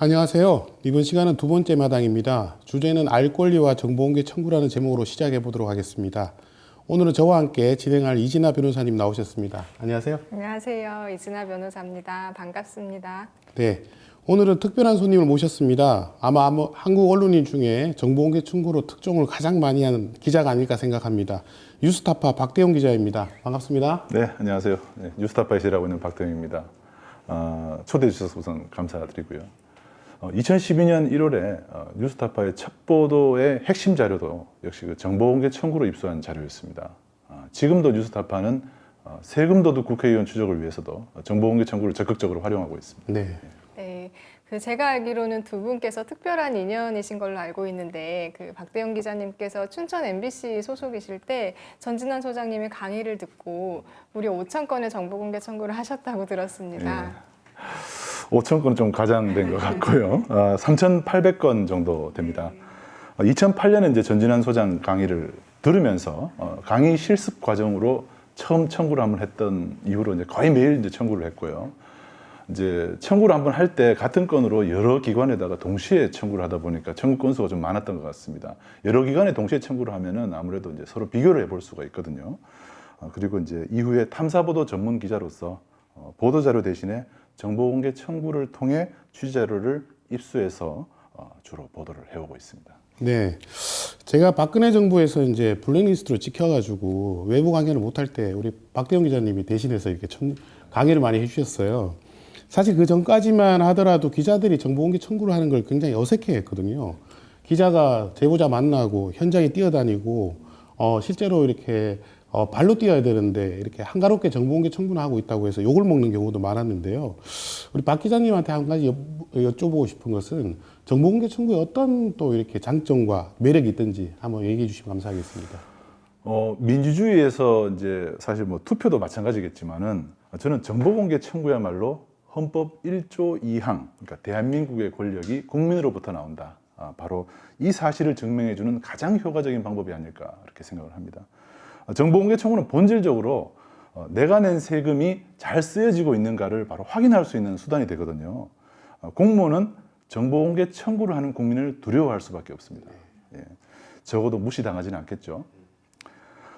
안녕하세요. 이번 시간은 두 번째 마당입니다. 주제는 알 권리와 정보공개 청구라는 제목으로 시작해 보도록 하겠습니다. 오늘은 저와 함께 진행할 이진아 변호사님 나오셨습니다. 안녕하세요. 안녕하세요. 이진아 변호사입니다. 반갑습니다. 네. 오늘은 특별한 손님을 모셨습니다. 아마 한국 언론인 중에 정보공개 청구로 특종을 가장 많이 하는 기자가 아닐까 생각합니다. 뉴스타파 박대용 기자입니다. 반갑습니다. 네, 안녕하세요. 네, 뉴스타파에서 일하고 있는 박대용입니다. 초대해 주셔서 우선 감사드리고요. 2012년 1월에 뉴스타파의 첫 보도의 핵심 자료도 역시 그 정보공개 청구로 입수한 자료였습니다. 지금도 뉴스타파는 세금 도둑 국회의원 추적을 위해서도 정보공개 청구를 적극적으로 활용하고 있습니다. 네. 네, 제가 알기로는 두 분께서 특별한 인연이신 걸로 알고 있는데 박대용 기자님께서 춘천 MBC 소속이실 때 전진환 소장님의 강의를 듣고 무려 5천 건의 정보공개 청구를 하셨다고 들었습니다. 5천 건은 좀 과장된 것 같고요. 3,800건 정도 됩니다. 2008년에 이제 전진환 소장 강의를 들으면서 강의 실습 과정으로 처음 청구를 한번 했던 이후로 이제 거의 매일 이제 청구를 했고요. 이제 청구를 한번 할 때 같은 건으로 여러 기관에다가 동시에 청구를 하다 보니까 청구 건수가 좀 많았던 것 같습니다. 여러 기관에 동시에 청구를 하면은 아무래도 이제 서로 비교를 해볼 수가 있거든요. 그리고 이제 이후에 탐사보도 전문 기자로서 보도자료 대신에 정보공개 청구를 통해 취재자료를 입수해서 주로 보도를 해오고 있습니다. 네. 제가 박근혜 정부에서 이제 블랙리스트로 찍혀가지고 외부 강연을 못할 때 우리 박대용 기자님이 대신해서 이렇게 강의를 많이 해주셨어요. 사실 그 전까지만 하더라도 기자들이 정보공개 청구를 하는 걸 굉장히 어색해 했거든요. 기자가 제보자 만나고 현장에 뛰어다니고, 실제로 이렇게 발로 뛰어야 되는데 이렇게 한가롭게 정보공개 청구를 하고 있다고 해서 욕을 먹는 경우도 많았는데요. 우리 박 기자님한테 한 가지 여쭤보고 싶은 것은 정보공개 청구에 어떤 또 이렇게 장점과 매력이 있든지 한번 얘기해 주시면 감사하겠습니다. 민주주의에서 이제 사실 뭐 투표도 마찬가지겠지만은 저는 정보공개 청구야말로 헌법 1조 2항, 그러니까 대한민국의 권력이 국민으로부터 나온다. 바로 이 사실을 증명해주는 가장 효과적인 방법이 아닐까 이렇게 생각을 합니다. 정보공개 청구는 본질적으로 내가 낸 세금이 잘 쓰여지고 있는가를 바로 확인할 수 있는 수단이 되거든요. 공무원은 정보공개 청구를 하는 국민을 두려워할 수밖에 없습니다. 예. 적어도 무시당하지는 않겠죠.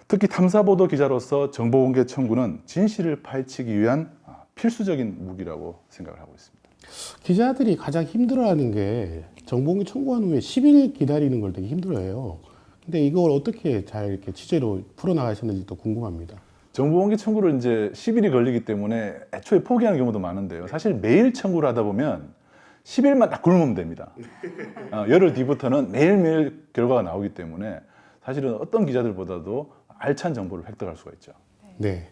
특히 탐사보도 기자로서 정보공개 청구는 진실을 파헤치기 위한 필수적인 무기라고 생각을 하고 있습니다. 기자들이 가장 힘들어하는 게 정보공개 청구한 후에 10일 기다리는 걸 되게 힘들어해요. 근데 이걸 어떻게 잘 이렇게 취재로 풀어나가셨는지 또 궁금합니다. 정보공개 청구를 이제 10일이 걸리기 때문에 애초에 포기하는 경우도 많은데요. 사실 매일 청구를 하다 보면 10일만 딱 굶으면 됩니다. 열흘 뒤부터는 매일매일 결과가 나오기 때문에 사실은 어떤 기자들보다도 알찬 정보를 획득할 수가 있죠. 네.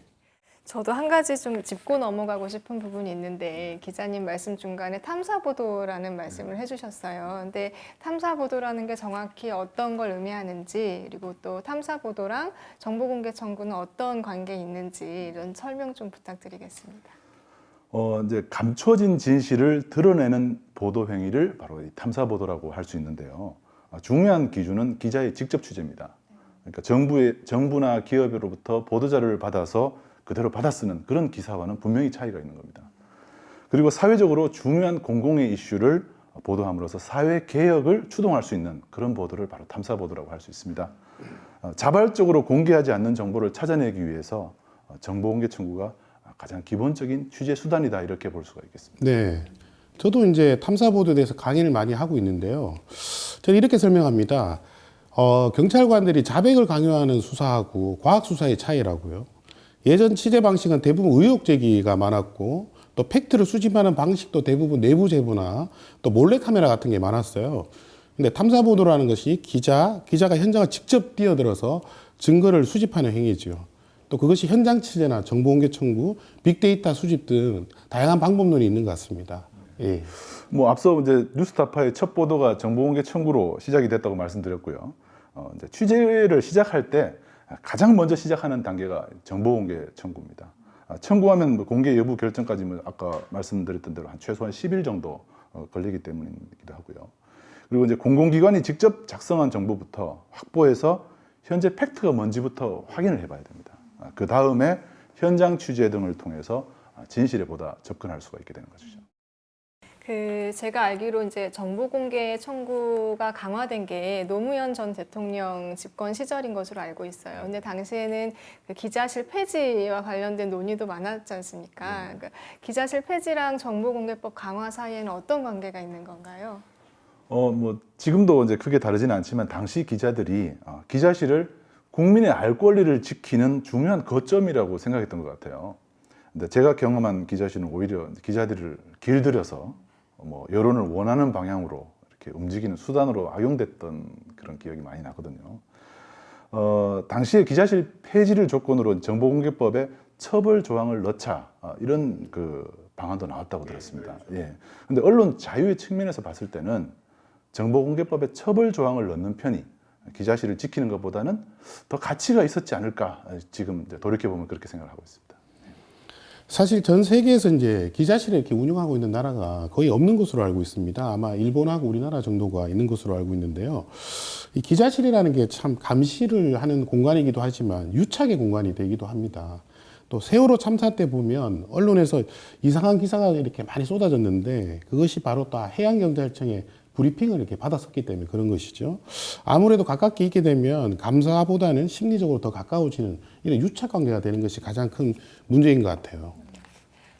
저도 한 가지 좀 짚고 넘어가고 싶은 부분이 있는데 기자님 말씀 중간에 탐사보도라는 말씀을 해주셨어요. 근데 탐사보도라는 게 정확히 어떤 걸 의미하는지 그리고 또 탐사보도랑 정보공개 청구는 어떤 관계에 있는지 이런 설명 좀 부탁드리겠습니다. 이제 감춰진 진실을 드러내는 보도 행위를 바로 이 탐사보도라고 할 수 있는데요. 중요한 기준은 기자의 직접 취재입니다. 그러니까 정부나 기업으로부터 보도자료를 받아서 그대로 받아 쓰는 그런 기사와는 분명히 차이가 있는 겁니다. 그리고 사회적으로 중요한 공공의 이슈를 보도함으로써 사회 개혁을 추동할 수 있는 그런 보도를 바로 탐사보도라고 할 수 있습니다. 자발적으로 공개하지 않는 정보를 찾아내기 위해서 정보공개 청구가 가장 기본적인 취재 수단이다 이렇게 볼 수가 있겠습니다. 네. 저도 이제 탐사보도에 대해서 강의를 많이 하고 있는데요. 저는 이렇게 설명합니다. 경찰관들이 자백을 강요하는 수사하고 과학수사의 차이라고요. 예전 취재 방식은 대부분 의혹 제기가 많았고 또 팩트를 수집하는 방식도 대부분 내부 제보나 또 몰래카메라 같은 게 많았어요. 근데 탐사보도라는 것이 기자가 현장을 직접 뛰어들어서 증거를 수집하는 행위죠. 또 그것이 현장 취재나 정보공개 청구, 빅데이터 수집 등 다양한 방법론이 있는 것 같습니다. 예. 뭐 앞서 이제 뉴스타파의 첫 보도가 정보공개 청구로 시작이 됐다고 말씀드렸고요. 이제 취재를 시작할 때 가장 먼저 시작하는 단계가 정보공개 청구입니다. 청구하면 뭐 공개 여부 결정까지 뭐 아까 말씀드렸던 대로 최소한 10일 정도 걸리기 때문이기도 하고요. 그리고 이제 공공기관이 직접 작성한 정보부터 확보해서 현재 팩트가 뭔지부터 확인을 해봐야 됩니다. 그 다음에 현장 취재 등을 통해서 진실에 보다 접근할 수가 있게 되는 것이죠. 제가 알기로 이제 정보 공개 청구가 강화된 게 노무현 전 대통령 집권 시절인 것으로 알고 있어요. 근데 당시에는 그 기자실 폐지와 관련된 논의도 많았지 않습니까? 그러니까 기자실 폐지랑 정보공개법 강화 사이에는 어떤 관계가 있는 건가요? 뭐 지금도 이제 크게 다르지는 않지만 당시 기자들이 기자실을 국민의 알 권리를 지키는 중요한 거점이라고 생각했던 것 같아요. 근데 제가 경험한 기자실은 오히려 기자들을 길들여서 뭐 여론을 원하는 방향으로 이렇게 움직이는 수단으로 악용됐던 그런 기억이 많이 나거든요. 당시에 기자실 폐지를 조건으로 정보공개법에 처벌 조항을 넣자 이런 그 방안도 나왔다고 들었습니다. 예. 근데 언론 자유의 측면에서 봤을 때는 정보공개법에 처벌 조항을 넣는 편이 기자실을 지키는 것보다는 더 가치가 있었지 않을까 지금 돌이켜 보면 그렇게 생각을 하고 있습니다. 사실 전 세계에서 이제 기자실을 이렇게 운영하고 있는 나라가 거의 없는 것으로 알고 있습니다. 아마 일본하고 우리나라 정도가 있는 것으로 알고 있는데요. 이 기자실이라는 게 참 감시를 하는 공간이기도 하지만 유착의 공간이 되기도 합니다. 또 세월호 참사 때 보면 언론에서 이상한 기사가 이렇게 많이 쏟아졌는데 그것이 바로 또 해양경찰청의 브리핑을 이렇게 받았었기 때문에 그런 것이죠. 아무래도 가깝게 있게 되면 감사보다는 심리적으로 더 가까워지는 이런 유착 관계가 되는 것이 가장 큰 문제인 것 같아요.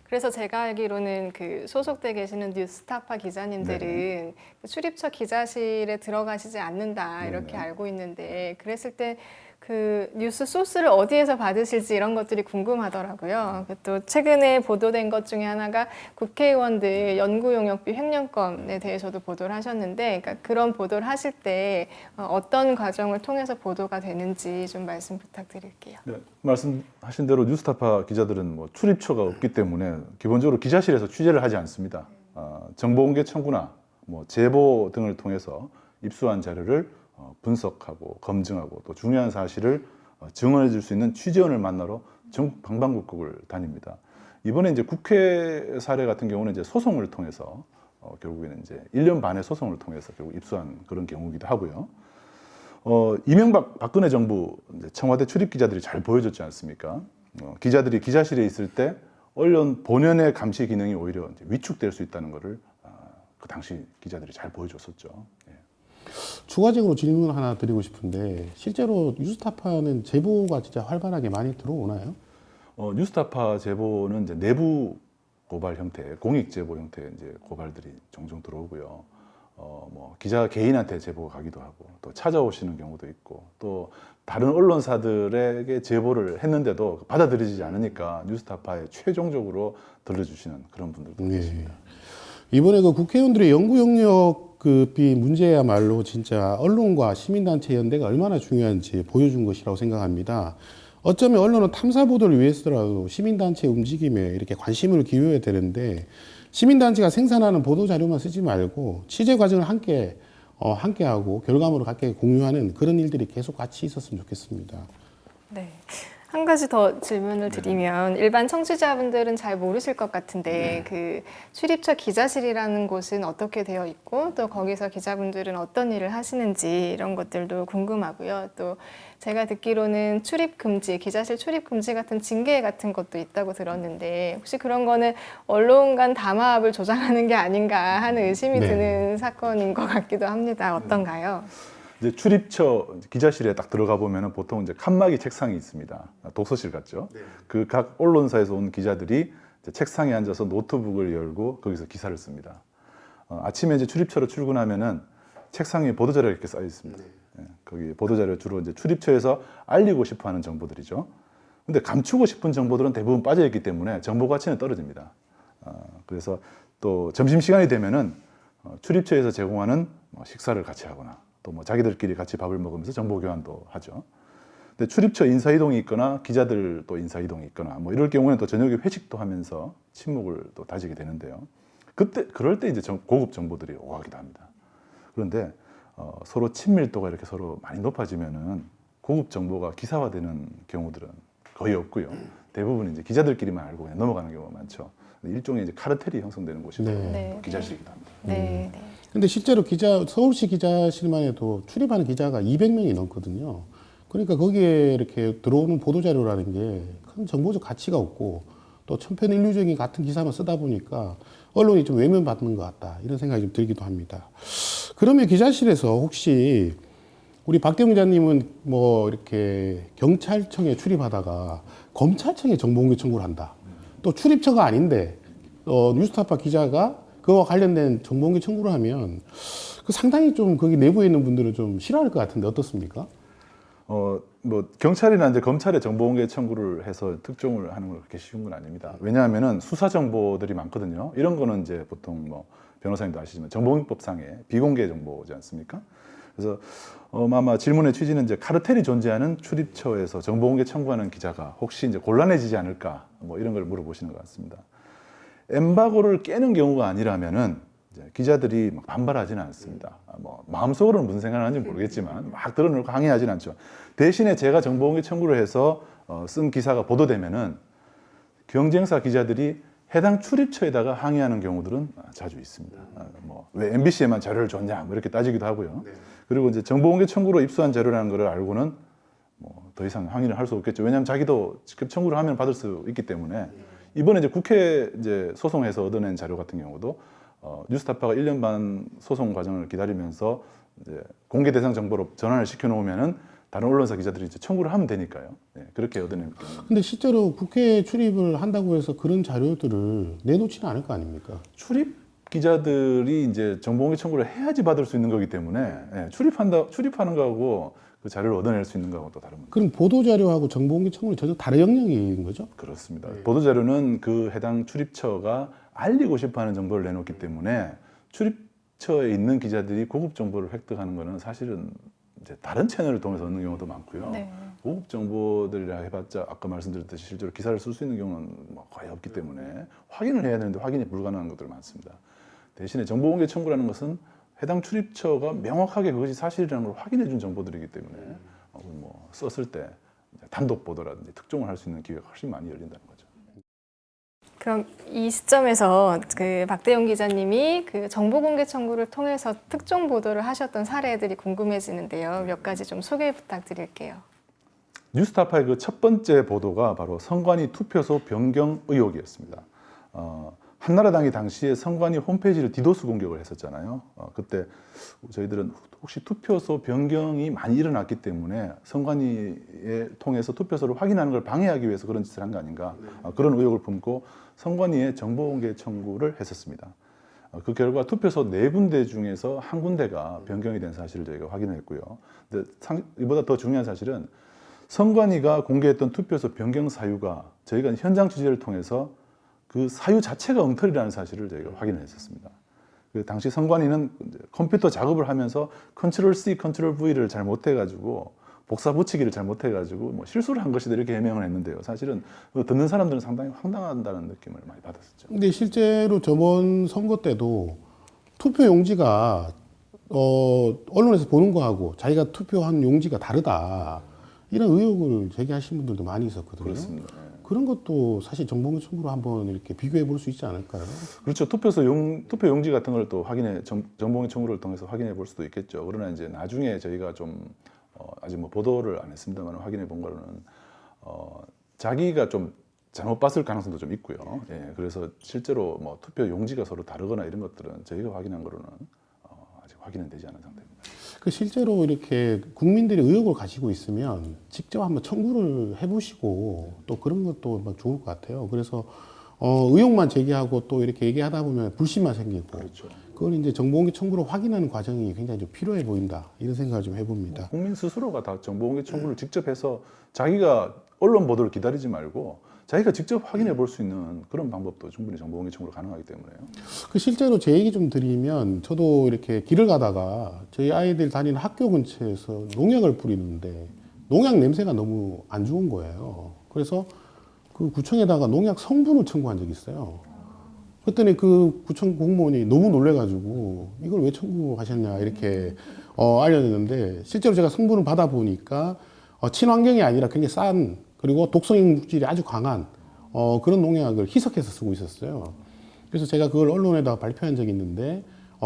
그래서 제가 알기로는 그 소속돼 계시는 뉴스타파 기자님들은 그 출입처 기자실에 들어가시지 않는다 이렇게 알고 있는데 그랬을 때 그 뉴스 소스를 어디에서 받으실지 이런 것들이 궁금하더라고요. 또 최근에 보도된 것 중에 하나가 국회의원들 연구용역비 횡령건에 대해서도 보도를 하셨는데 그러니까 그런 보도를 하실 때 어떤 과정을 통해서 보도가 되는지 좀 말씀 부탁드릴게요. 네, 말씀하신 대로 뉴스타파 기자들은 뭐 출입처가 없기 때문에 기본적으로 기자실에서 취재를 하지 않습니다. 정보공개 청구나 뭐 제보 등을 통해서 입수한 자료를 분석하고 검증하고 또 중요한 사실을 증언해 줄 수 있는 취재원을 만나러 전국 방방곡곡을 다닙니다. 이번에 이제 국회 사례 같은 경우는 이제 소송을 통해서 결국에는 이제 1년 반의 소송을 통해서 결국 입수한 그런 경우이기도 하고요. 이명박 박근혜 정부 이제 청와대 출입 기자들이 잘 보여줬지 않습니까? 기자들이 기자실에 있을 때 언론 본연의 감시 기능이 오히려 이제 위축될 수 있다는 것을 그 당시 기자들이 잘 보여줬었죠. 예. 추가적으로 질문 하나 드리고 싶은데 실제로 뉴스타파는 제보가 진짜 활발하게 많이 들어오나요? 뉴스타파 제보는 이제 내부 고발 형태, 공익 제보 형태의 이제 고발들이 종종 들어오고요. 뭐 기자 개인한테 제보가 가기도 하고 또 찾아오시는 경우도 있고 또 다른 언론사들에게 제보를 했는데도 받아들이지 않으니까 뉴스타파에 최종적으로 들려주시는 그런 분들도 계십니다. 이번에 그 국회의원들의 연구 영역비 문제야말로 진짜 언론과 시민단체 연대가 얼마나 중요한지 보여준 것이라고 생각합니다. 어쩌면 언론은 탐사 보도를 위해서라도 시민단체 움직임에 이렇게 관심을 기울여야 되는데 시민단체가 생산하는 보도 자료만 쓰지 말고 취재 과정을 함께하고 결과물을 함께 공유하는 그런 일들이 계속 같이 있었으면 좋겠습니다. 네. 한 가지 더 질문을 드리면 일반 청취자분들은 잘 모르실 것 같은데 그 출입처 기자실이라는 곳은 어떻게 되어 있고 또 거기서 기자분들은 어떤 일을 하시는지 이런 것들도 궁금하고요. 또 제가 듣기로는 출입 금지, 기자실 출입 금지 같은 징계 같은 것도 있다고 들었는데 혹시 그런 거는 언론 간 담화압을 조장하는 게 아닌가 하는 의심이 드는 사건인 것 같기도 합니다. 어떤가요? 이제 출입처 기자실에 딱 들어가 보면은 보통 이제 칸막이 책상이 있습니다. 독서실 같죠. 그 각 언론사에서 온 기자들이 이제 책상에 앉아서 노트북을 열고 거기서 기사를 씁니다. 아침에 이제 출입처로 출근하면은 책상 위에 보도자료가 이렇게 쌓여 있습니다. 예, 거기 보도자료 주로 이제 출입처에서 알리고 싶어하는 정보들이죠. 근데 감추고 싶은 정보들은 대부분 빠져 있기 때문에 정보 가치는 떨어집니다. 그래서 또 점심 시간이 되면은 출입처에서 제공하는 식사를 같이 하거나 또 뭐 자기들끼리 같이 밥을 먹으면서 정보 교환도 하죠. 근데 출입처 인사 이동이 있거나 기자들 또 인사 이동이 있거나 뭐 이럴 경우에는 또 저녁에 회식도 하면서 친목을 또 다지게 되는데요. 그럴 때 이제 고급 정보들이 오가기도 합니다. 그런데 서로 친밀도가 이렇게 서로 많이 높아지면은 고급 정보가 기사화되는 경우들은 거의 없고요. 대부분 이제 기자들끼리만 알고 그냥 넘어가는 경우가 많죠. 일종의 이제 카르텔이 형성되는 곳이 기자실이기도 합니다. 네. 근데 실제로 서울시 기자실만 해도 출입하는 기자가 200명이 넘거든요. 그러니까 거기에 이렇게 들어오는 보도자료라는 게 큰 정보적 가치가 없고 또 또 천편일률적인 같은 기사만 쓰다 보니까 언론이 좀 외면받는 것 같다 이런 생각이 좀 들기도 합니다. 그러면 기자실에서 혹시 우리 박대웅 기자님은 뭐 이렇게 경찰청에 출입하다가 검찰청에 정보공개 청구를 한다. 또 출입처가 아닌데 뉴스타파 기자가 그와 관련된 정보공개 청구를 하면 그 상당히 좀 거기 내부에 있는 분들은 좀 싫어할 것 같은데 어떻습니까? 뭐 경찰이나 이제 검찰에 정보공개 청구를 해서 특종을 하는 건 그렇게 쉬운 건 아닙니다. 왜냐하면은 수사 정보들이 많거든요. 이런 거는 이제 보통 뭐 변호사님도 아시지만 정보공개법상의 비공개 정보지 않습니까? 그래서 아마 질문의 취지는 이제 카르텔이 존재하는 출입처에서 정보공개 청구하는 기자가 혹시 이제 곤란해지지 않을까 뭐 이런 걸 물어보시는 것 같습니다. 엠바고를 깨는 경우가 아니라면은 이제 기자들이 막 반발하지는 않습니다. 뭐 마음속으로는 무슨 생각을 하는지 모르겠지만 막 드러내고 항의하지는 않죠. 대신에 제가 정보공개 청구를 해서 쓴 기사가 보도되면은 경쟁사 기자들이 해당 출입처에다가 항의하는 경우들은 자주 있습니다. 뭐 왜 MBC에만 자료를 줬냐 뭐 이렇게 따지기도 하고요. 그리고 이제 정보공개 청구로 입수한 자료라는 것을 알고는 뭐 더 이상 항의를 할 수 없겠죠. 왜냐하면 자기도 직접 청구를 하면 받을 수 있기 때문에 이번에 이제 국회 이제 소송에서 얻어낸 자료 같은 경우도 뉴스타파가 1년 반 소송 과정을 기다리면서 이제 공개 대상 정보로 전환을 시켜놓으면은 다른 언론사 기자들이 이제 청구를 하면 되니까요. 네, 그렇게 얻어내는 경우. 근데 실제로 국회에 출입을 한다고 해서 그런 자료들을 내놓지는 않을 거 아닙니까? 출입 기자들이 이제 정보공개 청구를 해야지 받을 수 있는 거기 때문에 출입하는 거하고 그 자료를 얻어낼 수 있는 거하고 또 다른 겁니다. 그럼 보도자료하고 정보공개 청구는 전혀 다른 영역인 거죠? 그렇습니다. 보도자료는 그 해당 출입처가 알리고 싶어하는 정보를 내놓기 때문에 출입처에 있는 기자들이 고급 정보를 획득하는 거는 사실은 이제 다른 채널을 통해서 얻는 경우도 많고요. 네. 고급 정보들이라 해봤자 아까 말씀드렸듯이 실제로 기사를 쓸 수 있는 경우는 뭐 거의 없기 때문에 확인을 해야 되는데 확인이 불가능한 것들 많습니다. 대신에 정보공개 청구라는 것은 해당 출입처가 명확하게 그것이 사실이라는 걸 확인해 준 정보들이기 때문에 뭐 썼을 때 단독 보도라든지 특종을 할 수 있는 기회가 훨씬 많이 열린다는 거죠. 그럼 이 시점에서 그 박대용 기자님이 그 정보공개 청구를 통해서 특종 보도를 하셨던 사례들이 궁금해지는데요. 몇 가지 좀 소개 부탁드릴게요. 뉴스타파의 그 첫 번째 보도가 바로 선관위 투표소 변경 의혹이었습니다. 한나라당이 당시에 선관위 홈페이지를 디도스 공격을 했었잖아요. 그때 저희들은 혹시 투표소 변경이 많이 일어났기 때문에 선관위에 통해서 투표소를 확인하는 걸 방해하기 위해서 그런 짓을 한 거 아닌가, 그런 의혹을 품고 선관위에 정보공개 청구를 했었습니다. 그 결과 투표소 4군데 중에서 한 군데가 변경이 된 사실을 저희가 확인했고요. 근데 이보다 더 중요한 사실은 선관위가 공개했던 투표소 변경 사유가 저희가 현장 취재를 통해서 그 사유 자체가 엉터리라는 사실을 저희가 확인했었습니다. 그 당시 선관위는 컴퓨터 작업을 하면서 컨트롤 C, 컨트롤 V를 잘 못해가지고 복사 붙이기를 잘 못해가지고 뭐 실수를 한 것이다 이렇게 해명을 했는데요. 사실은 듣는 사람들은 상당히 황당하다는 느낌을 많이 받았었죠. 근데 실제로 저번 선거 때도 투표 용지가 언론에서 보는 거하고 자기가 투표한 용지가 다르다 이런 의혹을 제기하신 분들도 많이 있었거든요. 그렇습니다. 그런 것도 사실 정보공개 청구로 한번 이렇게 비교해 볼 수 있지 않을까요? 그렇죠. 투표 용지 같은 걸 또 정보공개 청구를 통해서 확인해 볼 수도 있겠죠. 그러나 이제 나중에 저희가 좀 아직 뭐 보도를 안 했습니다만 확인해 본 거는 자기가 좀 잘못 봤을 가능성도 좀 있고요. 예, 그래서 실제로 뭐 투표 용지가 서로 다르거나 이런 것들은 저희가 확인한 거로는 아직 확인은 되지 않은 상태입니다. 그 실제로 이렇게 국민들이 의혹을 가지고 있으면 직접 한번 청구를 해보시고 또 그런 것도 막 좋을 것 같아요. 그래서 의혹만 제기하고 또 이렇게 얘기하다 보면 불신만 생기고 그렇죠. 그건 이제 정보공개 청구로 확인하는 과정이 굉장히 좀 필요해 보인다 이런 생각을 좀 해봅니다. 국민 스스로가 다 정보공개 청구를 직접 해서 자기가 언론 보도를 기다리지 말고 자기가 직접 확인해 볼 수 있는 그런 방법도 충분히 정보공개 청구로 가능하기 때문에요. 그 실제로 제 얘기 좀 드리면 저도 이렇게 길을 가다가 저희 아이들 다니는 학교 근처에서 농약을 뿌리는데 농약 냄새가 너무 안 좋은 거예요. 그래서 그 구청에다가 농약 성분을 청구한 적이 있어요. 그랬더니 그 구청 공무원이 너무 놀래가지고 이걸 왜 청구하셨냐 이렇게 알려줬는데 실제로 제가 성분을 받아보니까 친환경이 아니라 굉장히 싼 그리고 독성 물질이 아주 강한 그런 농약을 희석해서 쓰고 있었어요. 그래서 제가 그걸 언론에다가 발표한 적이 있는데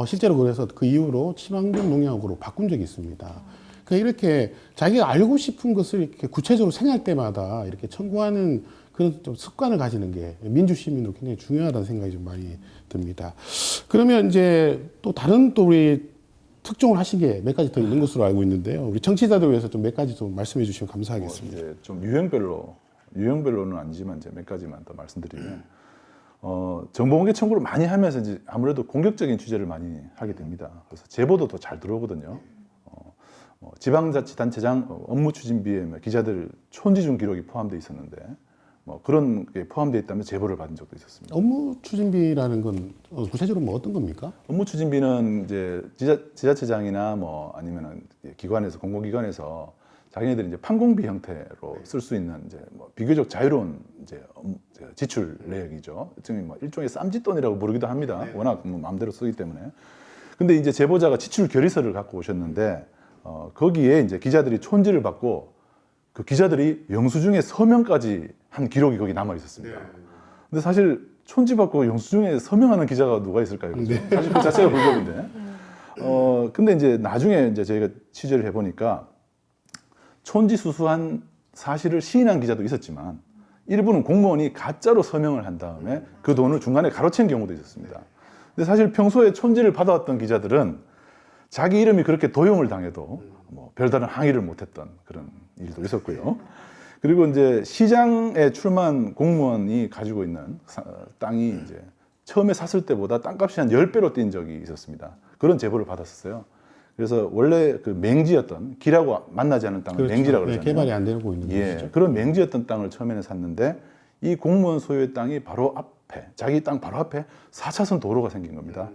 실제로 그래서 그 이후로 친환경 농약으로 바꾼 적이 있습니다. 그러니까 이렇게 자기가 알고 싶은 것을 이렇게 구체적으로 생각할 때마다 이렇게 청구하는 그런 좀 습관을 가지는 게 민주 시민으로 굉장히 중요하다는 생각이 좀 많이 듭니다. 그러면 이제 또 다른 또 우리 특종을 하신 게 몇 가지 더 있는 것으로 알고 있는데요. 우리 청취자들 위해서 좀 몇 가지 좀 말씀해 주시면 감사하겠습니다. 이제 좀 유형별로는 아니지만 이제 몇 가지만 더 말씀드리면 정보공개 청구를 많이 하면서 이제 아무래도 공격적인 취재를 많이 하게 됩니다. 그래서 제보도 더 잘 들어오거든요. 지방자치단체장 업무 추진비에 기자들 촌지중 기록이 포함되어 있었는데 그런 게 포함되어 있다면 제보를 받은 적도 있었습니다. 업무 추진비라는 건 구체적으로 뭐 어떤 겁니까? 업무 추진비는 이제 지자체장이나 아니면은 기관에서 공공기관에서 자기네들이 이제 판공비 형태로 쓸 수 있는 이제 비교적 자유로운 이제 지출 내역이죠. 일종의 쌈짓돈이라고 부르기도 합니다. 워낙 마음대로 쓰기 때문에. 근데 이제 제보자가 지출 결의서를 갖고 오셨는데 거기에 이제 기자들이 촌지를 받고 그 기자들이 영수증에 서명까지 한 기록이 거기 남아 있었습니다. 근데 사실 촌지 받고 영수증에 서명하는 기자가 누가 있을까요? 그죠? 사실 그 자체가 불법인데. 근데 이제 나중에 이제 저희가 취재를 해보니까 촌지 수수한 사실을 시인한 기자도 있었지만 일부는 공무원이 가짜로 서명을 한 다음에 그 돈을 중간에 가로챈 경우도 있었습니다. 근데 사실 평소에 촌지를 받아왔던 기자들은 자기 이름이 그렇게 도용을 당해도 별다른 항의를 못했던 그런 일도 있었고요. 그리고 이제 시장에 출마한 공무원이 가지고 있는 땅이 이제 처음에 샀을 때보다 땅값이 한 10배로 뛴 적이 있었습니다. 그런 제보를 받았었어요. 그래서 원래 그 맹지였던 길하고 만나지 않은 땅을 그렇죠. 맹지라고 네, 그러잖아요. 개발이 안 되고 있는 것이죠. 그런 맹지였던 땅을 처음에는 샀는데 이 공무원 소유의 땅이 바로 앞에, 자기 땅 바로 앞에 4차선 도로가 생긴 겁니다.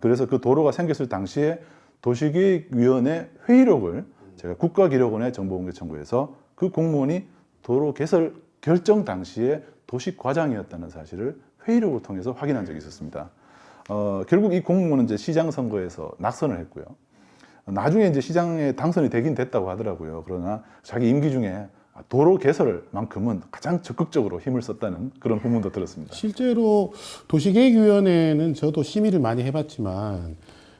그래서 그 도로가 생겼을 당시에 도시계획위원회 회의록을 제가 국가기록원에 정보공개 청구해서 그 공무원이 도로 개설 결정 당시에 도시과장이었다는 사실을 회의록을 통해서 확인한 적이 있었습니다. 결국 이 공무원은 이제 시장 선거에서 낙선을 했고요. 나중에 이제 시장에 당선이 되긴 됐다고 하더라고요. 그러나 자기 임기 중에 도로 개설만큼은 가장 적극적으로 힘을 썼다는 그런 후문도 들었습니다. 실제로 도시계획위원회는 저도 심의를 많이 해봤지만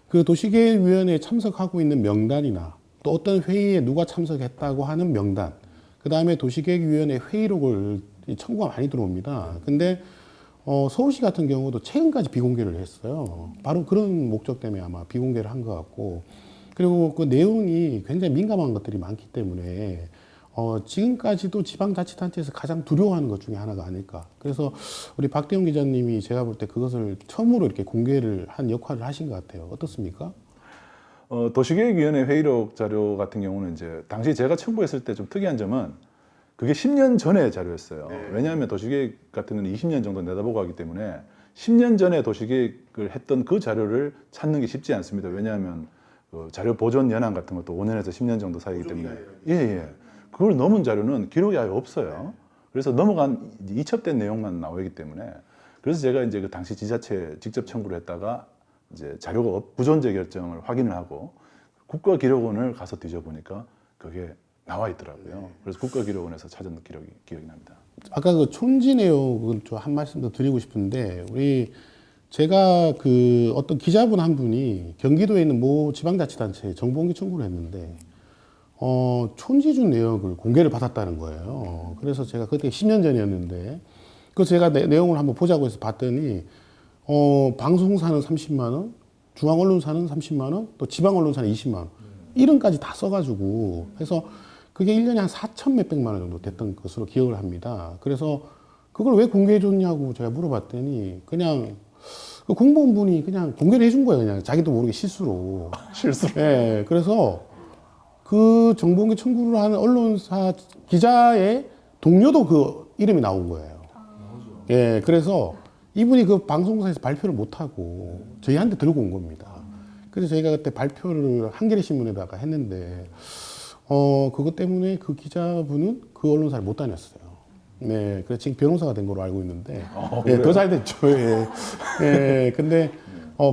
그 도시계획위원회에 참석하고 있는 명단이나 또 어떤 회의에 누가 참석했다고 하는 명단, 그 다음에 도시계획위원회 회의록을 청구가 많이 들어옵니다. 근데 서울시 같은 경우도 최근까지 비공개를 했어요. 바로 그런 목적 때문에 아마 비공개를 한 것 같고, 그리고 그 내용이 굉장히 민감한 것들이 많기 때문에 지금까지도 지방자치단체에서 가장 두려워하는 것 중에 하나가 아닐까. 그래서 우리 박대용 기자님이 제가 볼 때 그것을 처음으로 이렇게 공개를 한 역할을 하신 것 같아요. 어떻습니까? 도시계획위원회 회의록 자료 같은 경우는 이제 당시 제가 청구했을 때 좀 특이한 점은 그게 10년 전의 자료였어요. 왜냐하면 도시계획 같은 건 20년 정도 내다보고 하기 때문에 10년 전에 도시계획을 했던 그 자료를 찾는 게 쉽지 않습니다. 왜냐하면 그 자료 보존 연한 같은 것도 5년에서 10년 정도 사이기 때문에 그걸 넘은 자료는 기록이 아예 없어요. 그래서 넘어간 이첩된 내용만 나오기 때문에 그래서 제가 이제 그 당시 지자체에 직접 청구를 했다가 이제 자료가 부존재 결정을 확인을 하고 국가기록원을 가서 뒤져보니까 그게 나와 있더라고요. 그래서 국가기록원에서 찾은 기억이 납니다. 아까 그 촌지 내용을 좀 한 말씀 더 드리고 싶은데, 제가 그 어떤 기자분 한 분이 경기도에 있는 모 지방자치단체에 정보공개 청구를 했는데, 촌지준 내역을 공개를 받았다는 거예요. 그래서 제가 그때 10년 전이었는데, 그 제가 내용을 한번 보자고 해서 봤더니, 방송사는 30만 원, 중앙언론사는 30만 원, 또 지방언론사는 20만 원. 이름까지 다 써가지고 해서 그게 1년에 한 4천 몇백만 원 정도 됐던 것으로 기억을 합니다. 그래서 그걸 왜 공개해줬냐고 제가 물어봤더니 그냥 그 공무원분이 그냥 공개를 해준 거예요. 그냥 자기도 모르게 실수로. 예, 그래서 그 정보공개 청구를 하는 언론사 기자의 동료도 그 이름이 나온 거예요. 예, 그래서 이분이 그 방송사에서 발표를 못하고 저희한테 들고 온 겁니다. 그래서 저희가 그때 발표를 한겨레 신문에다가 했는데, 그것 때문에 그 기자분은 그 언론사를 못 다녔어요. 네, 그래서 지금 변호사가 된 걸로 알고 있는데, 더 잘 됐죠. 근데,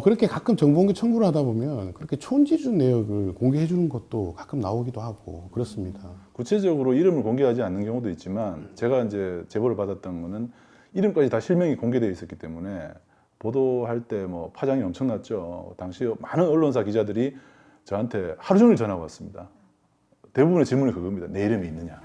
그렇게 가끔 정보공개 청구를 하다 보면 그렇게 촌지준 내역을 공개해 주는 것도 가끔 나오기도 하고 그렇습니다. 구체적으로 이름을 공개하지 않는 경우도 있지만 제가 이제 제보를 받았던 거는 이름까지 다 실명이 공개되어 있었기 때문에 보도할 때 파장이 엄청났죠. 당시 많은 언론사 기자들이 저한테 하루 종일 전화가 왔습니다. 대부분의 질문이 그겁니다. 내 이름이 있느냐.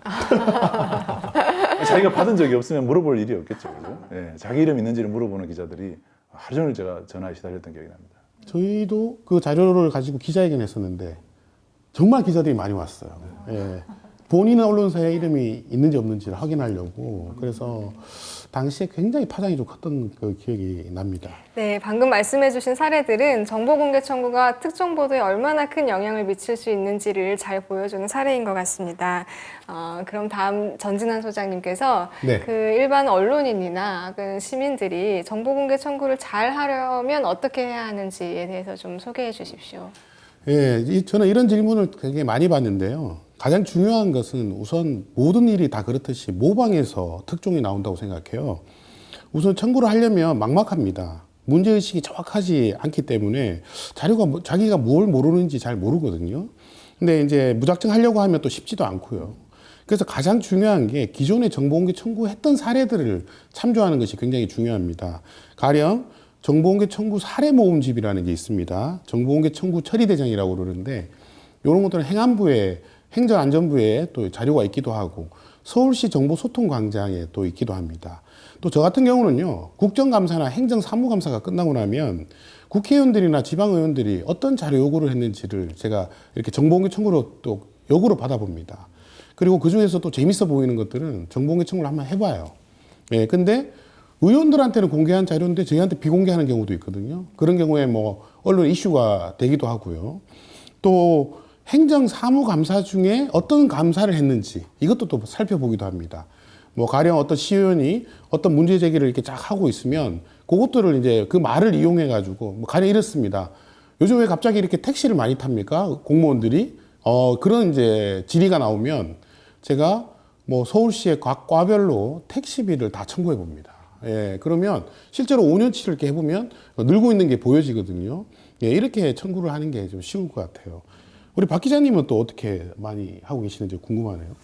자기가 받은 적이 없으면 물어볼 일이 없겠죠. 그죠? 예, 자기 이름 있는지를 물어보는 기자들이 하루 종일 제가 전화에 시달렸던 기억이 납니다. 저희도 그 자료를 가지고 기자회견 했었는데 정말 기자들이 많이 왔어요. 예. 본인 언론사에 이름이 있는지 없는지를 확인하려고. 그래서 당시에 굉장히 파장이 좀 컸던 그 기억이 납니다. 네, 방금 말씀해주신 사례들은 정보공개 청구가 특정 보도에 얼마나 큰 영향을 미칠 수 있는지를 잘 보여주는 사례인 것 같습니다. 그럼 다음 전진환 소장님께서 네. 그 일반 언론인이나 그 시민들이 정보공개 청구를 잘 하려면 어떻게 해야 하는지에 대해서 좀 소개해 주십시오. 예, 저는 이런 질문을 되게 많이 받는데요. 가장 중요한 것은 우선 모든 일이 다 그렇듯이 모방에서 특종이 나온다고 생각해요. 우선 청구를 하려면 막막합니다. 문제의식이 정확하지 않기 때문에 자료가 자기가 뭘 모르는지 잘 모르거든요. 근데 이제 무작정 하려고 하면 또 쉽지도 않고요. 그래서 가장 중요한 게 기존의 정보공개 청구했던 사례들을 참조하는 것이 굉장히 중요합니다. 가령 정보공개 청구 사례 모음집이라는 게 있습니다. 정보공개 청구 처리대장이라고 그러는데 이런 것들은 행정안전부에 또 자료가 있기도 하고 서울시 정보소통광장에 또 있기도 합니다. 또 저 같은 경우는요, 국정감사나 행정사무감사가 끝나고 나면 국회의원들이나 지방의원들이 어떤 자료 요구를 했는지를 제가 이렇게 정보공개 청구로 또 요구를 받아봅니다. 그리고 그 중에서 또 재밌어 보이는 것들은 정보공개 청구를 한번 해봐요. 예, 근데 의원들한테는 공개한 자료인데 저희한테 비공개하는 경우도 있거든요. 그런 경우에 뭐 언론 이슈가 되기도 하고요. 또 행정사무감사 중에 어떤 감사를 했는지 이것도 또 살펴보기도 합니다. 뭐 가령 어떤 시의원이 어떤 문제 제기를 이렇게 쫙 하고 있으면 그것들을 이제 그 말을 이용해 가지고 뭐 가령 이렇습니다. 요즘 왜 갑자기 이렇게 택시를 많이 탑니까? 공무원들이 그런 이제 질의가 나오면 제가 뭐 서울시의 각 과별로 택시비를 다 청구해 봅니다. 예, 그러면 실제로 5년치를 이렇게 해보면 늘고 있는 게 보여지거든요. 예, 이렇게 청구를 하는 게 좀 쉬울 것 같아요. 우리 박 기자님은 또 어떻게 많이 하고 계시는지 궁금하네요.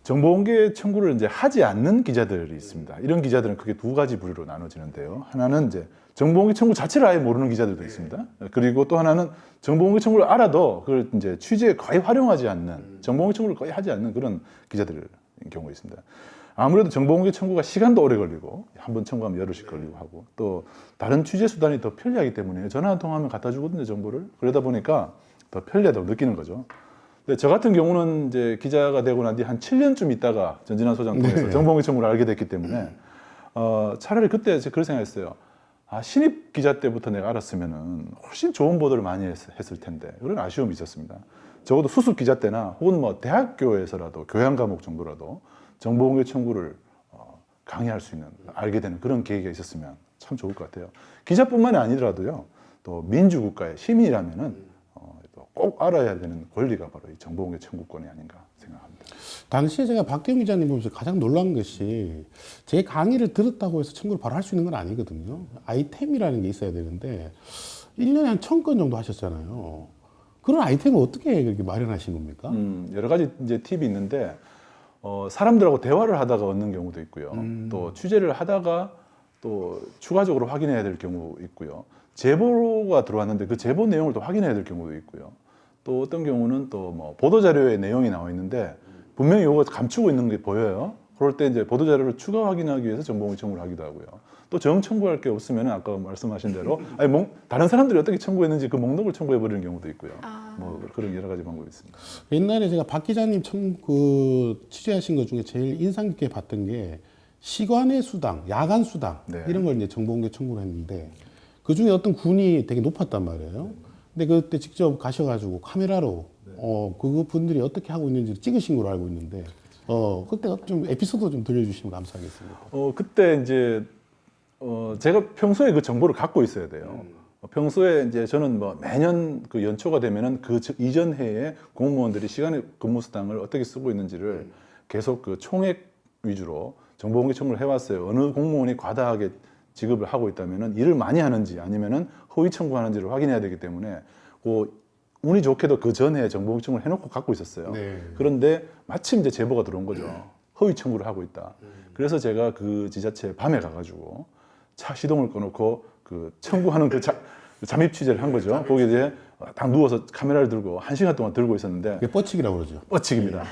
정보공개 청구를 이제 하지 않는 기자들이 있습니다. 이런 기자들은 크게 두 가지 부류로 나눠지는데요. 하나는 이제 정보공개 청구 자체를 아예 모르는 기자들도 있습니다. 그리고 또 하나는 정보공개 청구를 알아도 그걸 이제 취재에 거의 활용하지 않는, 정보공개 청구를 거의 하지 않는 그런 기자들인 경우가 있습니다. 아무래도 정보공개 청구가 시간도 오래 걸리고 한 번 청구하면 여럿씩 걸리고 하고 또 다른 취재 수단이 더 편리하기 때문에 전화 한 통하면 갖다 주거든요, 정보를. 그러다 보니까 더 편리하다고 느끼는 거죠. 근데 저 같은 경우는 이제 기자가 되고 난 뒤 한 7년쯤 있다가 전진환 소장 통해서 정보공개 청구를 알게 됐기 때문에 차라리 그때 제가 그런 생각했어요. 신입 기자 때부터 내가 알았으면은 훨씬 좋은 보도를 많이 했을 텐데 그런 아쉬움이 있었습니다. 적어도 수습 기자 때나 혹은 뭐 대학교에서라도 교양 과목 정도라도 정보공개 청구를 강의할 수 있는, 알게 되는 그런 계기가 있었으면 참 좋을 것 같아요. 기자뿐만이 아니더라도요, 또 민주국가의 시민이라면은 꼭 알아야 되는 권리가 바로 이 정보공개 청구권이 아닌가 생각합니다. 당시에 제가 박대영 기자님 보면서 가장 놀란 것이 제 강의를 들었다고 해서 청구를 바로 할 수 있는 건 아니거든요. 아이템이라는 게 있어야 되는데 1년에 한 1000건 정도 하셨잖아요. 그런 아이템을 어떻게 그렇게 마련하신 겁니까? 여러 가지 이제 팁이 있는데 사람들하고 대화를 하다가 얻는 경우도 있고요. 또 취재를 하다가 또 추가적으로 확인해야 될 경우 있고요. 제보가 들어왔는데 그 제보 내용을 또 확인해야 될 경우도 있고요. 또 어떤 경우는 또 뭐 보도자료에 내용이 나와 있는데 분명히 이거 감추고 있는 게 보여요. 그럴 때 이제 보도자료를 추가 확인하기 위해서 정보공개 청구를 하기도 하고요. 또 정 청구할 게 없으면 아까 말씀하신 대로 다른 사람들이 어떻게 청구했는지 그 목록을 청구해 버리는 경우도 있고요. 뭐 그런 여러 가지 방법이 있습니다. 옛날에 제가 박 기자님 취재하신 것 중에 제일 인상 깊게 봤던 게 시간의 수당, 야간 수당 네. 이런 걸 이제 정보공개 청구를 했는데 그 중에 어떤 군이 되게 높았단 말이에요. 근데 그때 직접 가셔가지고 카메라로 그 분들이 어떻게 하고 있는지 찍으신 걸로 알고 있는데 그때 좀 에피소드 좀 들려주시면 감사하겠습니다. 그때 이제 제가 평소에 그 정보를 갖고 있어야 돼요. 평소에 이제 저는 뭐 매년 그 연초가 되면은 그 이전 해에 공무원들이 시간의 근무 수당을 어떻게 쓰고 있는지를 계속 그 총액 위주로 정보공개 청구를 해왔어요. 어느 공무원이 과다하게 지급을 하고 있다면은 일을 많이 하는지 아니면은 허위 청구하는지를 확인해야 되기 때문에 운이 좋게도 그 전에 정보공개 청구를 해놓고 갖고 있었어요. 네. 그런데 마침 이제 제보가 들어온 거죠. 허위 청구를 하고 있다. 그래서 제가 그 지자체에 밤에 가가지고 차 시동을 꺼놓고 그 청구하는 그 잠입 취재를 한 거죠. 거기 이제 딱 누워서 카메라를 들고 1시간 동안 들고 있었는데 그게 뻗치기라고 그러죠. 뻗치기입니다.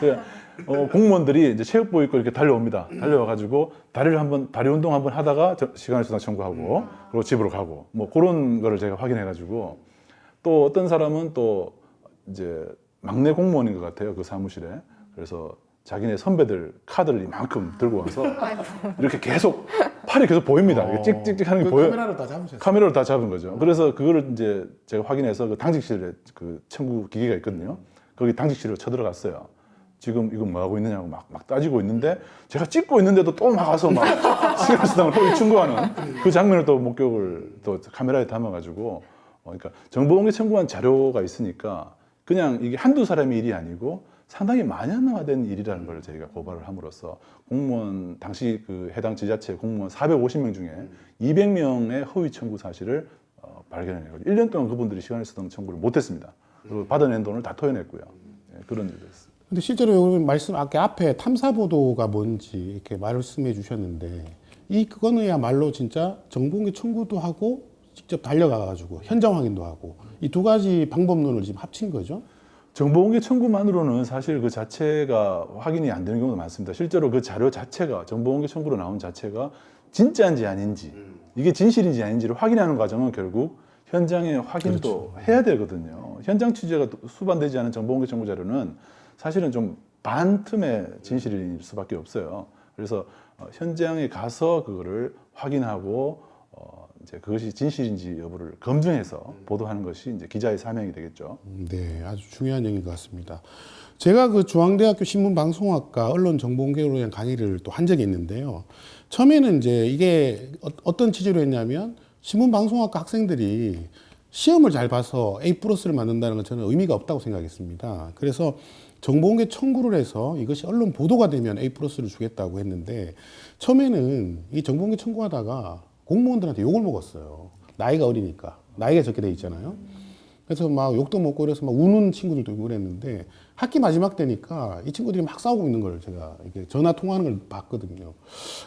공무원들이 이제 체육복 입고 이렇게 달려옵니다. 달려와가지고 다리 운동 한번 하다가 시간을 수당 청구하고 그리고 집으로 가고 뭐 그런 거를 제가 확인해가지고 또 어떤 사람은 또 이제 막내 공무원인 것 같아요. 그 사무실에. 그래서 자기네 선배들 카드를 이만큼 들고 와서 이렇게 계속 팔이 계속 보입니다. 이렇게 찍찍찍 하는 게 보여요. 카메라를 다 잡으셨어요. 카메라를 다 잡은 거죠. 그래서 그거를 이제 제가 확인해서 그 당직실에 그 청구 기계가 있거든요. 거기 당직실로 쳐들어갔어요. 지금 이거 뭐 하고 있느냐고 막 따지고 있는데 제가 찍고 있는데도 또 나가서 막 시간수당을 허위 충고하는 그 장면을 또 목격을 또 카메라에 담아가지고 그러니까 정보공개 청구한 자료가 있으니까 그냥 이게 한두 사람의 일이 아니고 상당히 만연화된 일이라는 걸 저희가 고발을 함으로써 공무원 당시 그 해당 지자체 공무원 450명 중에 200명의 허위 청구 사실을 발견해내고 1년 동안 그분들이 시간수당 청구를 못했습니다. 그리고 받아낸 돈을 다 토해냈고요. 그런 일이 있습니다. 근데 실제로 여러분 아까 앞에 탐사 보도가 뭔지 이렇게 말씀해 주셨는데 그거는야말로 진짜 정보공개 청구도 하고 직접 달려가가지고 현장 확인도 하고 이 두 가지 방법론을 지금 합친 거죠. 정보공개 청구만으로는 사실 그 자체가 확인이 안 되는 경우도 많습니다. 실제로 그 자료 자체가 정보공개 청구로 나온 자체가 진짜인지 아닌지 이게 진실인지 아닌지를 확인하는 과정은 결국 현장의 확인도 해야 되거든요. 현장 취재가 수반되지 않은 정보공개 청구 자료는 사실은 좀 반틈의 진실일 수밖에 없어요. 그래서 현장에 가서 그거를 확인하고 이제 그것이 진실인지 여부를 검증해서 보도하는 것이 이제 기자의 사명이 되겠죠. 네, 아주 중요한 얘기인 것 같습니다. 제가 그 중앙대학교 신문방송학과 언론정보공개로 대한 강의를 또 한 적이 있는데요. 처음에는 이제 이게 어떤 취지로 했냐면 신문방송학과 학생들이 시험을 잘 봐서 A+를 만든다는 건 저는 의미가 없다고 생각했습니다. 그래서 정보공개 청구를 해서 이것이 언론 보도가 되면 A+를 주겠다고 했는데 처음에는 이 정보공개 청구하다가 공무원들한테 욕을 먹었어요. 나이가 어리니까. 나이가 적게 돼 있잖아요. 그래서 막 욕도 먹고 이래서 막 우는 친구들도 있고 그랬는데 학기 마지막 되니까 이 친구들이 막 싸우고 있는 걸 제가 이렇게 전화 통화하는 걸 봤거든요.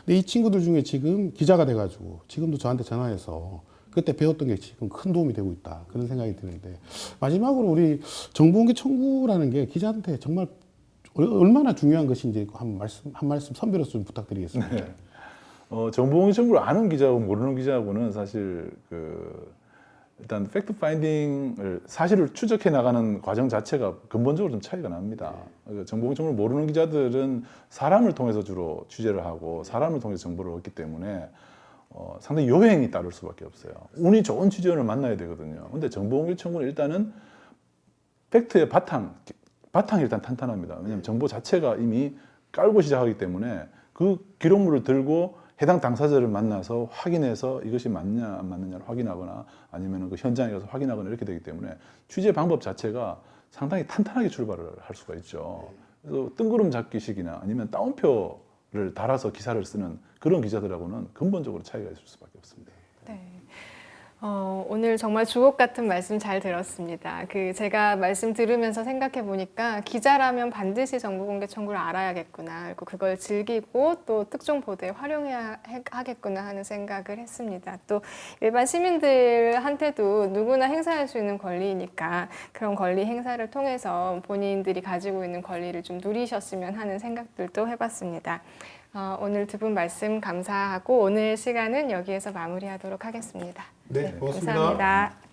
근데 이 친구들 중에 지금 기자가 돼가지고 지금도 저한테 전화해서 그때 배웠던 게 지금 큰 도움이 되고 있다. 그런 생각이 드는데 마지막으로 우리 정보공개 청구라는 게 기자한테 정말 얼마나 중요한 것인지 한 말씀 선배로서 좀 부탁드리겠습니다. 네. 정보공개 청구를 아는 기자하고 모르는 기자하고는 사실 일단 팩트 파인딩을 사실을 추적해 나가는 과정 자체가 근본적으로 좀 차이가 납니다. 정보공개 청구를 모르는 기자들은 사람을 통해서 주로 취재를 하고 사람을 통해서 정보를 얻기 때문에 상당히 요행이 따를 수밖에 없어요. 운이 좋은 취재원을 만나야 되거든요. 근데 정보공개 청구는 일단은 팩트의 바탕이 일단 탄탄합니다. 왜냐하면 정보 자체가 이미 깔고 시작하기 때문에 그 기록물을 들고 해당 당사자를 만나서 확인해서 이것이 맞냐 안 맞느냐를 확인하거나 아니면 그 현장에 가서 확인하거나 이렇게 되기 때문에 취재 방법 자체가 상당히 탄탄하게 출발을 할 수가 있죠. 그래서 뜬구름 잡기식이나 아니면 따옴표를 달아서 기사를 쓰는 그런 기자들하고는 근본적으로 차이가 있을 수밖에 없습니다. 네. 오늘 정말 주옥 같은 말씀 잘 들었습니다. 제가 말씀 들으면서 생각해 보니까 기자라면 반드시 정보공개 청구를 알아야겠구나. 그리고 그걸 즐기고 또 특종 보도에 활용해야 하겠구나 하는 생각을 했습니다. 또 일반 시민들한테도 누구나 행사할 수 있는 권리이니까 그런 권리 행사를 통해서 본인들이 가지고 있는 권리를 좀 누리셨으면 하는 생각들도 해봤습니다. 오늘 두 분 말씀 감사하고 오늘 시간은 여기에서 마무리하도록 하겠습니다. 네, 고맙습니다. 감사합니다.